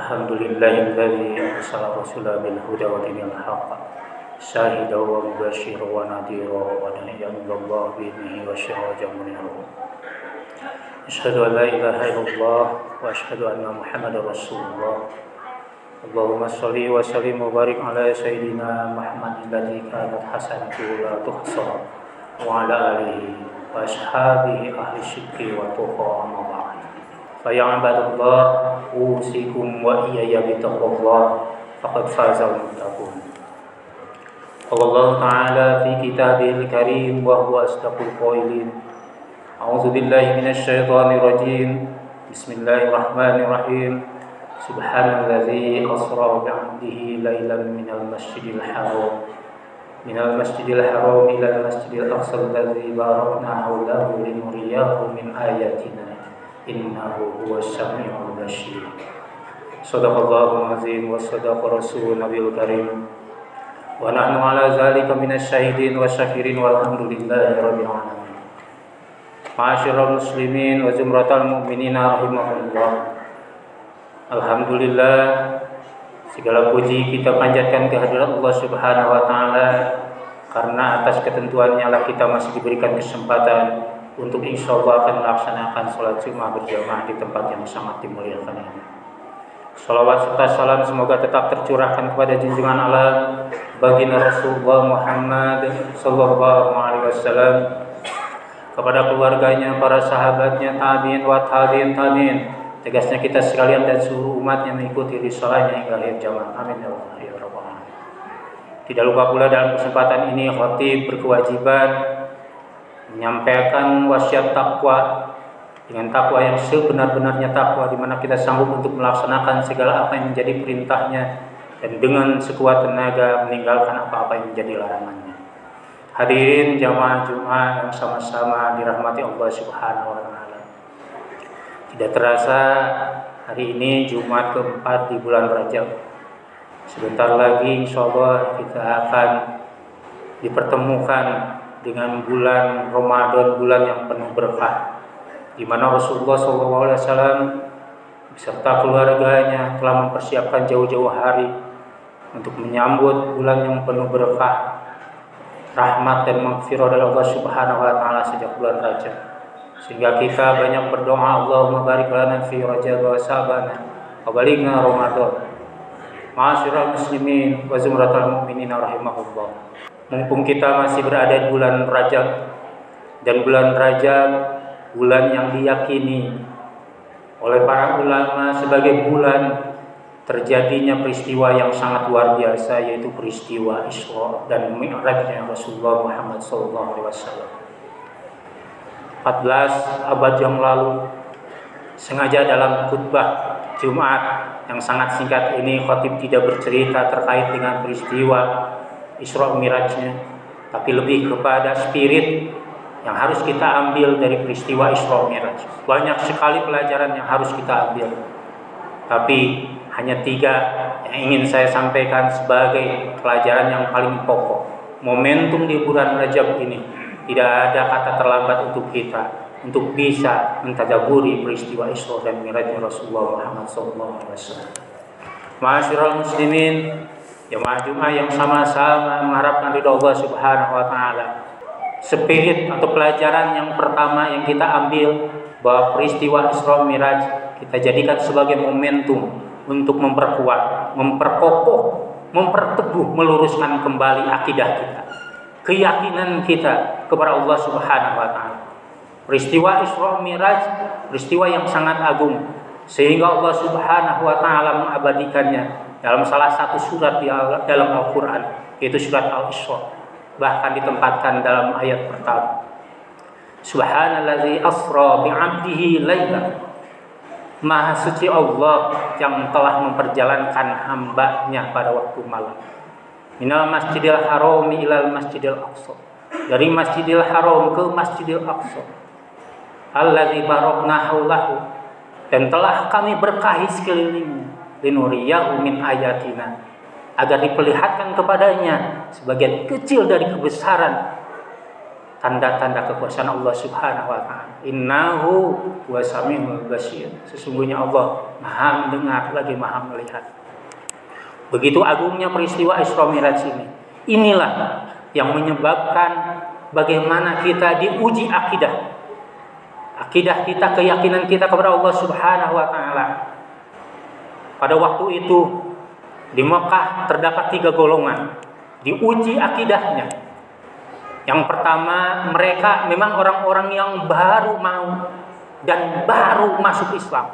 Alhamdulillahilladzi arsala rasulahu bil huda wa dinil haqq syahidan wa mubasysyiran wa nadhiran wa da'iyan ilallah bi idnihi wa sirajan munira. Asyhadu an la ilaha illallah wa asyhadu anna Muhammadar Rasulullah. Allahumma shalli wa sallim wa barik ala sayyidina Muhammadin alladzi kanat hasanatuhu la tuhsa wa ala alihi wa ashabihi ahli syirki wa tuqa amma ba'd. Fa ya ibadallah usikum wa iyaya bitaqwallah faqad fazal muttaqun. Allah Ta'ala fi kitabihil karim wa huwa asdaqul qailin. A'udzu billahi minasy syaithanir rajim. Bismillahirrahmanirrahim. Subhanalladzi asra bi'abdihi lailan minal masjidil haram ila al masjidil aqsa alladzi barakna hawlahu linuriyahu min ayatina innahu huwas samiul basyir. Shadaqallahul azim wa shadaqa rasulun nabiyul karim wa nahnu ala zalika minasy syahidin wa syakirin walhamdulillahi rabbil alamin. Ma'asyiral muslimin wa zumratal mu'minina rahimahullah. Alhamdulillah, segala puji kita panjatkan kehadirat Allah Subhanahu wa taala karena atas ketentuannya lah kita masih diberikan kesempatan untuk insyaallah akan melaksanakan sholat Jumat berjamaah di tempat yang sangat dimuliakan ini. Salawat serta salam semoga tetap tercurahkan kepada junjungan alam baginda Rasulullah Muhammad sallallahu alaihi wasallam, kepada keluarganya, para sahabatnya, tabi'in wa tabi'in, tegasnya kita sekalian dan seluruh umat yang mengikuti risalahnya hingga akhir zaman. Amin ya Allah ya Rabbal alamin. Tidak lupa pula dalam kesempatan ini khatib berkewajiban menyampaikan wasiat takwa dengan takwa yang sebenar-benarnya takwa, di mana kita sanggup untuk melaksanakan segala apa yang menjadi perintahnya dan dengan sekuat tenaga meninggalkan apa-apa yang menjadi larangannya. Hadirin jamaah Jumat yang sama-sama dirahmati Allah Subhanahu wa taala. Tidak terasa hari ini Jumat keempat di bulan Rajab. Sebentar lagi insyaallah kita akan dipertemukan dengan bulan Ramadan, bulan yang penuh berkah, di mana Rasulullah SAW beserta keluarganya telah mempersiapkan jauh-jauh hari untuk menyambut bulan yang penuh berkah, rahmat dan maghfirah dari Allah Subhanahu wa taala sejak bulan Rajab. Sehingga kita banyak berdoa, Allahumma barik lana fi Rajab wa Sa'ban wa balighna Ramadan. Ma'asyiral muslimin wa zumratal mu'minin rahimahullah. Mumpung kita masih berada di bulan Rajab, dan bulan Rajab bulan yang diyakini oleh para ulama sebagai bulan terjadinya peristiwa yang sangat luar biasa, yaitu peristiwa Isra dan Mi'rajnya Rasulullah Muhammad SAW. 14 abad yang lalu, sengaja dalam khutbah Jumat yang sangat singkat ini khatib tidak bercerita terkait dengan peristiwa Isra Mi'rajnya, tapi lebih kepada spirit yang harus kita ambil dari peristiwa Isra Mi'raj. Banyak sekali pelajaran yang harus kita ambil, tapi hanya 3 yang ingin saya sampaikan sebagai pelajaran yang paling pokok. Momentum di bulan Rajab ini tidak ada kata terlambat untuk kita untuk bisa mentadaburi peristiwa Isra dan Mi'rajnya Rasulullah Muhammad SAW. Ma'asyiral muslimin, jamaah Jumat yang sama-sama mengharapkan ridha Allah Subhanahu wa taala. Spirit atau pelajaran yang pertama yang kita ambil bahwa peristiwa Isra Mi'raj kita jadikan sebagai momentum untuk memperkuat, memperkokoh, memperteguh, meluruskan kembali akidah kita, keyakinan kita kepada Allah Subhanahu wa taala. Peristiwa Isra Mi'raj peristiwa yang sangat agung, sehingga Allah Subhanahu wa taala mengabadikannya dalam salah satu surat di dalam Al-Quran, yaitu surat Al-Isra. Bahkan ditempatkan dalam ayat pertama, Subhanalladzi asra bi'abdihi lailan. Maha suci Allah yang telah memperjalankan hambanya pada waktu malam. Minal masjidil haram ilal masjidil aqsa. Dari Masjidil Haram ke Masjidil Aqsa. Alladzi barakna haulahu. Dan telah kami berkahi sekelilingnya. Linuriyahu min ayatina, agar diperlihatkan kepadanya sebagian kecil dari kebesaran tanda-tanda kekuasaan Allah Subhanahu wa taala. Innahu huwas-sami'ul basir. Sesungguhnya Allah Maha mendengar lagi Maha melihat. Begitu agungnya peristiwa Isra Mi'raj ini. Inilah yang menyebabkan bagaimana kita diuji akidah. Akidah kita, keyakinan kita kepada Allah Subhanahu wa taala. Pada waktu itu di Mekah terdapat 3 golongan diuji akidahnya. Yang pertama, mereka memang orang-orang yang baru mau dan baru masuk Islam.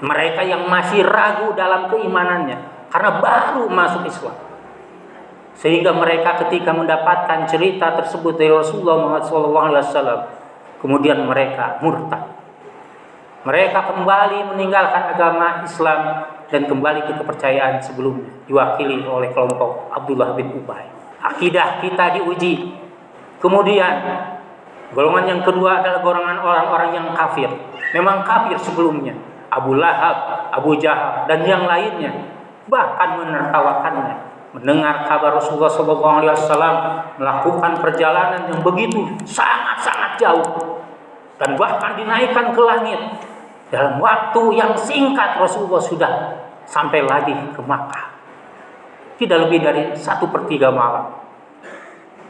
Mereka yang masih ragu dalam keimanannya karena baru masuk Islam. Sehingga mereka ketika mendapatkan cerita tersebut dari Rasulullah Muhammad SAW, kemudian mereka murtad. Mereka kembali meninggalkan agama Islam dan kembali ke kepercayaan sebelumnya, diwakili oleh kelompok Abdullah bin Ubay. Akidah kita diuji. Kemudian golongan yang kedua adalah golongan orang-orang yang kafir. Memang kafir sebelumnya, Abu Lahab, Abu Jahal dan yang lainnya, bahkan menertawakannya. Mendengar kabar Rasulullah SAW melakukan perjalanan yang begitu sangat-sangat jauh dan bahkan dinaikkan ke langit. Dalam waktu yang singkat Rasulullah sudah sampai lagi ke Makkah. Tidak lebih dari 1/3 malam.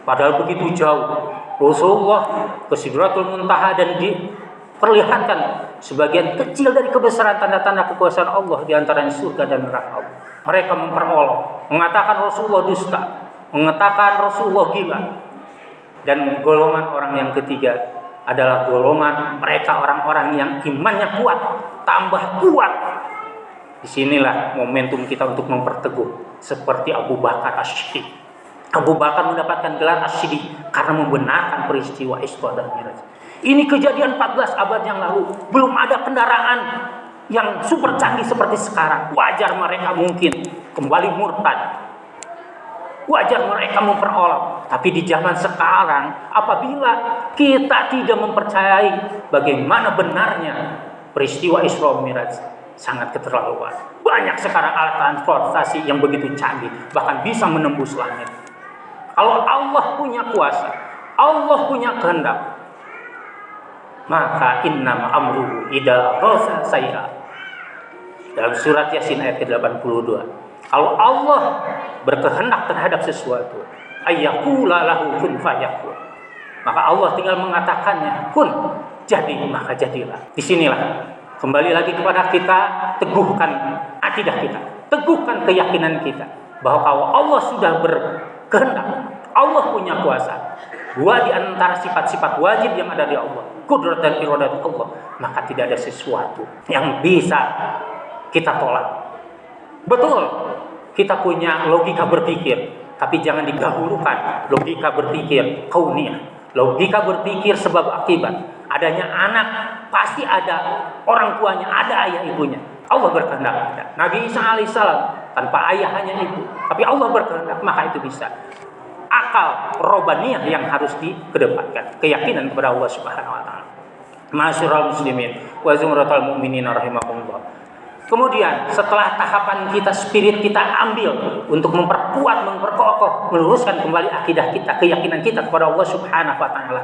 Padahal begitu jauh. Rasulullah ke Sidratul Muntaha dan diperlihatkan sebagian kecil dari kebesaran tanda-tanda kekuasaan Allah, di antaranya surga dan neraka Allah. Mereka memperolok, mengatakan Rasulullah dusta, mengatakan Rasulullah gila. Dan golongan orang yang ketiga adalah golongan mereka orang-orang yang imannya kuat, tambah kuat. Disinilah momentum kita untuk memperteguh, seperti Abu Bakar As-Siddiq. Abu Bakar mendapatkan gelar As-Siddiq karena membenarkan peristiwa Isra dan Mi'raj. Ini kejadian 14 abad yang lalu. Belum ada kendaraan yang super canggih seperti sekarang. Wajar mereka mungkin kembali murtad. Wajar mereka memperolok. Tapi di zaman sekarang, apabila kita tidak mempercayai bagaimana benarnya peristiwa Isra Mi'raj, sangat keterlaluan. Banyak sekarang alat transportasi yang begitu canggih, bahkan bisa menembus langit. Kalau Allah punya kuasa, Allah punya kehendak, maka innama amruhu idza arada syai'an. Dalam surat Yasin ayat ke-82. Kalau Allah berkehendak terhadap sesuatu, ayyaqula lahu kun fayakun. Maka Allah tinggal mengatakannya, kun, jadi maka jadilah. Disinilah kembali lagi kepada kita, teguhkan akidah kita, teguhkan keyakinan kita bahwa kalau Allah sudah berkehendak, Allah punya kuasa. Dua di antara sifat-sifat wajib yang ada di Allah, qudrat dan iradat Allah, maka tidak ada sesuatu yang bisa kita tolak. Betul, kita punya logika berpikir, tapi jangan digahulukan logika berpikir kauniyah, logika berpikir sebab akibat. Adanya anak pasti ada orang tuanya, ada ayah ibunya. Allah berkehendak ada. Nabi Isa alaihissalam tanpa ayah hanya ibu, tapi Allah berkehendak, maka itu bisa. Akal robaniyah yang harus dikedepankan, keyakinan kepada Allah Subhanahu wa taala. Ma'asyiral muslimin wa zumratal mu'minin rahimakumullah. Kemudian setelah tahapan kita, spirit kita ambil untuk memperkuat, memperkokoh, meluruskan kembali akidah kita, keyakinan kita kepada Allah Subhanahu wa taala.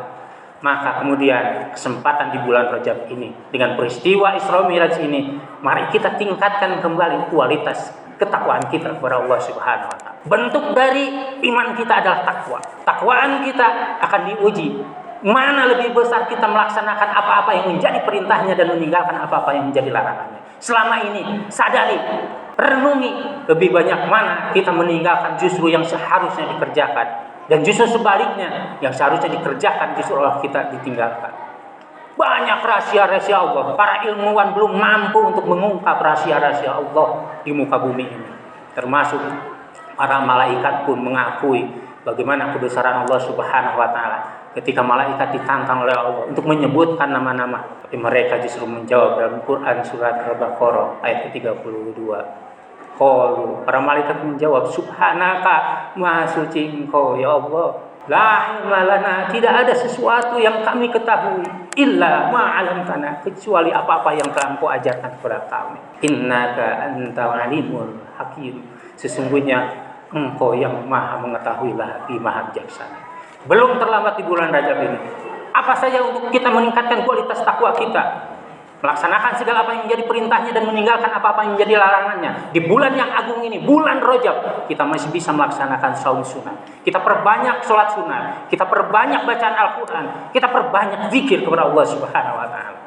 Maka kemudian kesempatan di bulan Rajab ini dengan peristiwa Isra Mi'raj ini, mari kita tingkatkan kembali kualitas ketakwaan kita kepada Allah Subhanahu wa taala. Bentuk dari iman kita adalah takwa. Takwaan kita akan diuji. Mana lebih besar kita melaksanakan apa-apa yang menjadi perintahnya dan meninggalkan apa-apa yang menjadi larangannya. Selama ini sadari, renungi lebih banyak mana kita meninggalkan justru yang seharusnya dikerjakan, dan justru sebaliknya yang seharusnya dikerjakan justru oleh kita ditinggalkan. Banyak rahasia-rahasia Allah. Para ilmuwan belum mampu untuk mengungkap rahasia-rahasia Allah di muka bumi ini. Termasuk para malaikat pun mengakui bagaimana kebesaran Allah Subhanahu wa taala. Ketika malaikat ditantang oleh Allah untuk menyebutkan nama-nama, tapi mereka justru menjawab dalam Quran surat Al-Baqarah ayat ke-32. Qalu, para malaikat menjawab, subhanaka, maha suci engkau ya Allah. La ilma lana, tidak ada sesuatu yang kami ketahui illa ma 'allamtana, kecuali apa-apa yang telah engkau ajarkan kepada kami. Innaka antal alimul hakim, sesungguhnya engkau yang maha mengetahui lagi maha bijaksana. Belum terlambat di bulan Rajab ini. Apa saja untuk kita meningkatkan kualitas takwa kita? Melaksanakan segala apa yang menjadi perintahnya dan meninggalkan apa-apa yang menjadi larangannya. Di bulan yang agung ini, bulan Rajab, kita masih bisa melaksanakan saum sunnah. Kita perbanyak sholat sunnah. Kita perbanyak bacaan Al-Quran. Kita perbanyak zikir kepada Allah Subhanahu wa Ta'ala.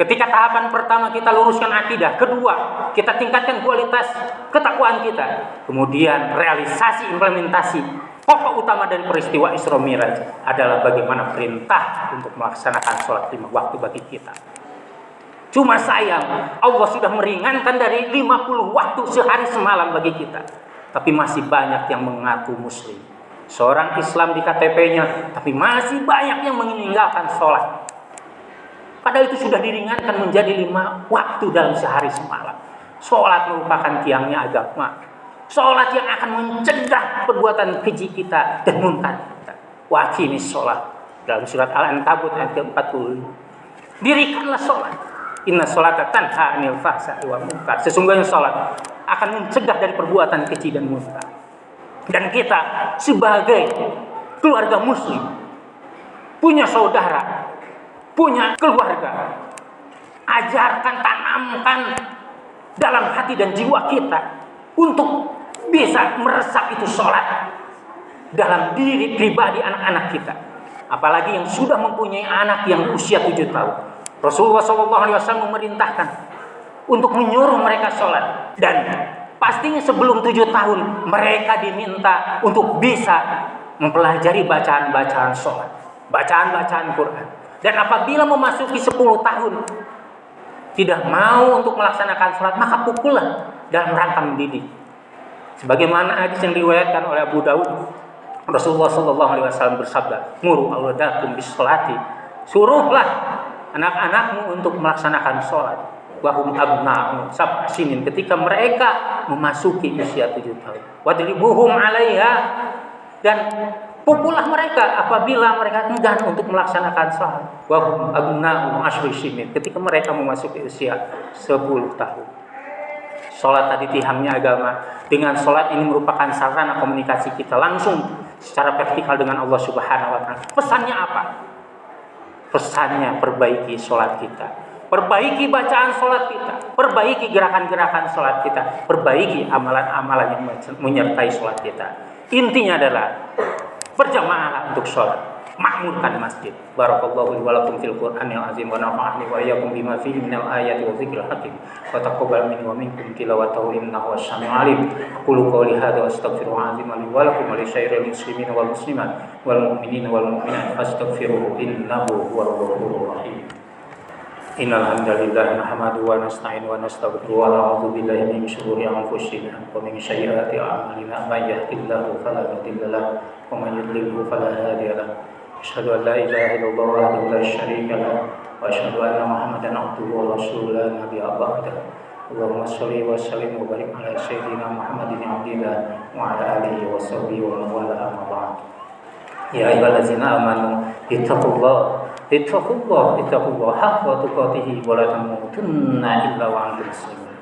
Ketika tahapan pertama kita luruskan akidah, kedua kita tingkatkan kualitas ketakwaan kita, kemudian realisasi implementasi. Pokok utama dari peristiwa Isra Miraj adalah bagaimana perintah untuk melaksanakan sholat 5 waktu bagi kita. Cuma sayang, Allah sudah meringankan dari 50 waktu sehari semalam bagi kita. Tapi masih banyak yang mengaku muslim. Seorang Islam di KTP-nya, tapi masih banyak yang meninggalkan sholat. Padahal itu sudah diringankan menjadi 5 waktu dalam sehari semalam. Sholat merupakan tiangnya agama. Sholat yang akan mencegah perbuatan keji kita dan munkar kita. Wa aqimis sholat. Dalam surat Al-Ankabut ayat ke-40. Dirikanlah sholat. Inna sholata tanha 'anil fahsya'i wal munkar. Sesungguhnya sholat akan mencegah dari perbuatan keji dan munkar. Dan kita sebagai keluarga muslim, punya saudara, punya keluarga, ajarkan, tanamkan dalam hati dan jiwa kita untuk bisa meresap itu sholat dalam diri pribadi anak-anak kita. Apalagi yang sudah mempunyai anak yang usia 7 tahun. Rasulullah SAW memerintahkan untuk menyuruh mereka sholat. Dan pastinya sebelum 7 tahun mereka diminta untuk bisa mempelajari bacaan-bacaan sholat, bacaan-bacaan Quran. Dan apabila memasuki 10 tahun tidak mau untuk melaksanakan sholat, maka pukullah dalam rangka mendidik. Sebagaimana hadis yang diriwayatkan oleh Abu Dawud, Rasulullah SAW bersabda, "Muru auladakum bis sholati." Suruhlah anak-anakmu untuk melaksanakan sholat. Wahum abna'u sab'a sinin, ketika mereka memasuki usia 7 tahun. Wadribuhum 'alaiha, dan pukullah mereka apabila mereka enggan untuk melaksanakan sholat. Wahum abna'u asyri sinin, ketika mereka memasuki usia 10 tahun. Sholat tadi tihamnya agama. Dengan sholat ini merupakan sarana komunikasi kita langsung secara vertikal dengan Allah Subhanahu wa Ta'ala. Pesannya apa? Pesannya perbaiki sholat kita, perbaiki bacaan sholat kita, perbaiki gerakan-gerakan sholat kita, perbaiki amalan-amalan yang menyertai sholat kita. Intinya adalah berjamaah untuk sholat, makmurkan masjid. Barakallahu li wa lakum fil Qur'anil azim wa nafa'ani wa iyyakum bima fihi minal ayati wa dzikril hakim. Wa taqabbal minni wa minkum tilawatahu innahu was-sami'ul 'alim. Qulu qawli hadza wa astaghfirullaha li wa lakum wa li syairil muslimina wal muslimat wal mu'minina wal mu'minat fastaghfiruhu innahu huwal ghafurur rahim. Innal hamdalillah nahmaduhu wa nasta'inu wa nastaghfiruhu wa na'udzu billahi min shururi anfusina wa min sayyiati a'malina. May yahdihillahu fala mudilla lahu wa may yudlilhu fala hadiya lahu. Asyhadu an la ilaha illallah wahdahu la syarika lahu wa asyhadu anna Muhammadan abduhu wa rasuluhu la nabiyya ba'dahu. Allahumma shalli wa sallim wa barik ala sayyidina Muhammadin abdillah wa ala alihi wa sahbihi wa man wala amma ba'd. Ya ayyuhallazina amanu ittaqullah haqqa tuqatih wa la tamutunna illa wa antum muslimun.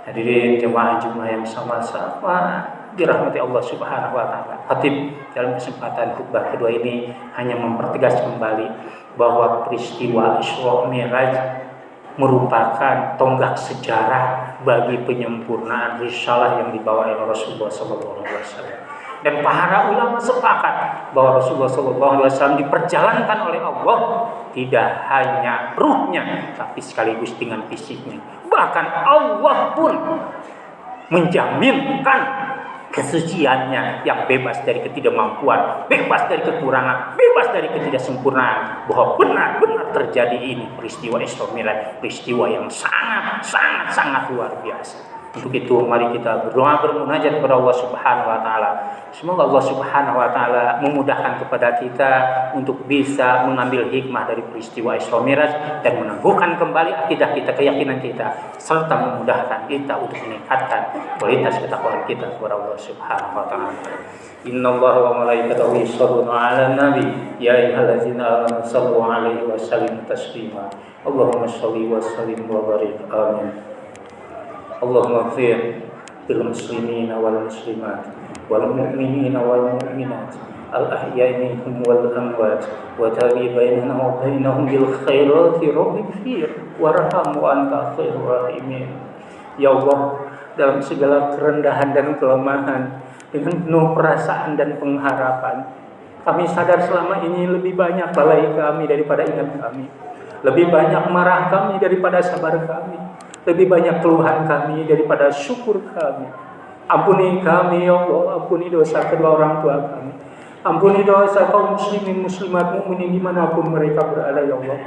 Hadirin jemaah yang sama-sama dirahmati Allah Subhanahu wa Ta'ala. Khatib dalam kesempatan khutbah kedua ini hanya mempertegas kembali bahwa peristiwa Isra Miraj merupakan tonggak sejarah bagi penyempurnaan risalah yang dibawa oleh Rasulullah SAW. Dan para ulama sepakat bahwa Rasulullah SAW diperjalankan oleh Allah tidak hanya ruhnya, tapi sekaligus dengan fisiknya. Bahkan Allah pun menjaminkan kesuciannya yang bebas dari ketidakmampuan, bebas dari kekurangan, bebas dari ketidaksempurnaan, bahwa benar-benar terjadi ini peristiwa Isra Miraj, peristiwa yang sangat luar biasa. Untuk itu mari kita berdoa bermunajat kepada Allah Subhanahu wa Ta'ala. Semoga Allah Subhanahu wa Ta'ala memudahkan kepada kita untuk bisa mengambil hikmah dari peristiwa Isra Miraj dan meneguhkan kembali akidah kita, keyakinan kita, serta memudahkan kita untuk meningkatkan kualitas ketakwaan kita kepada Allah Subhanahu wa Ta'ala. Innallaha wa malaikatahu yusholluna 'alan nabi ya ayyuhallazina amanu shallu 'alaihi wa sallimu taslima. Allahumma shalli wa sallim wa barik. Amin. Allahumma ighfir lil muslimina wal muslimat wal mu'minina wal mu'minat الأحياء منهم والأموات وتابع بيننا وبينهم بالخيرات رب اغفر warham wa anta khairur rahimin. Ya Allah, dalam segala kerendahan dan kelemahan, dengan penuh perasaan dan pengharapan, kami sadar selama ini lebih banyak lalai kami daripada ingat kami, lebih banyak marah kami daripada sabar kami, lebih banyak keluhan kami daripada syukur kami. Ampuni kami ya Allah, ampuni dosa kedua orang tua kami, ampuni dosa kaum muslimin muslimat mukminin dimanapun mereka berada ya Allah.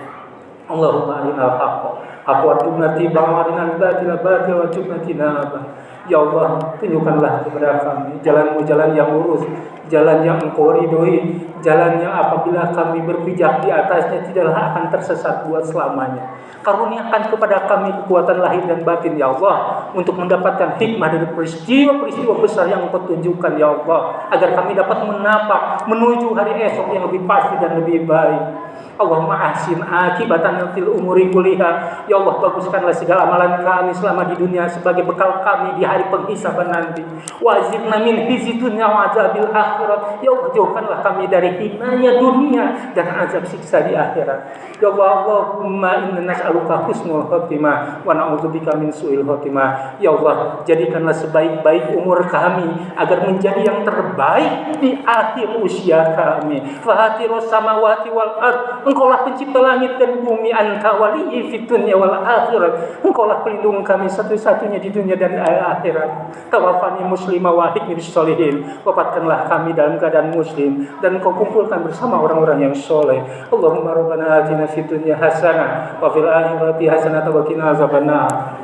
Allahumma arinal haqqa haqqa warzuqna ittiba'ahu arinal batila batila warzuqna tinabah. Ya Allah, tunjukkanlah kepada kami jalan-Mu, jalan yang lurus, jalan yang Engkau ridhoi, jalan yang apabila kami berpijak di atasnya tidaklah akan tersesat buat selamanya. Karuniakan kepada kami kekuatan lahir dan batin ya Allah, untuk mendapatkan hikmah dari peristiwa-peristiwa besar yang Engkau tunjukkan ya Allah, agar kami dapat menapak menuju hari esok yang lebih pasti dan lebih baik. Allahumma ahsin akibatana fil umuri kulliha. Ya Allah, baguskanlah segala amalan kami selama di dunia sebagai bekal kami di hari penghisaban nanti. Wa zidna min khizi dunya wa azabil akhirat. Ya Allah, jauhkanlah kami dari hinanya dunia dan azab siksa di akhirat. Ya Allah, Allahumma inna nas'aluka husnul khotimah wa na'udzubika min su'il khotimah. Ya Allah, jadikanlah sebaik-baik umur kami agar menjadi yang terbaik di akhir usia kami. Fahatirus samawati wal ard. Engkaulah pencipta langit dan bumi, anta waliyyi fid dunya wal akhirat. Engkaulah pelindung kami satu-satunya di dunia dan akhirat. Tawaffani muslima wa alhiqni bis sholihin. Wafatkanlah kami dalam keadaan muslim dan Engkau kumpulkan bersama orang-orang yang soleh. Allahumma rabbana atina fid dunya hasanah wa fil akhirati hasanah wa qina azabannar.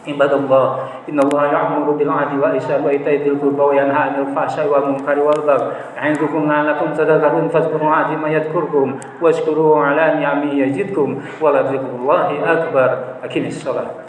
Ibadallah, innallaha ya'muru bil 'adli wal ihsani wa ita'i dzil qurba wa yanha 'anil fahsya'i wal munkari wal baghi. Ya'idukum la'allakum tadhakkarun fadhkuru 'azima yadhkurkum washkuru 'ala ni'amihi yazidkum wa la dzikrullahi akbar. Aqimis shalah.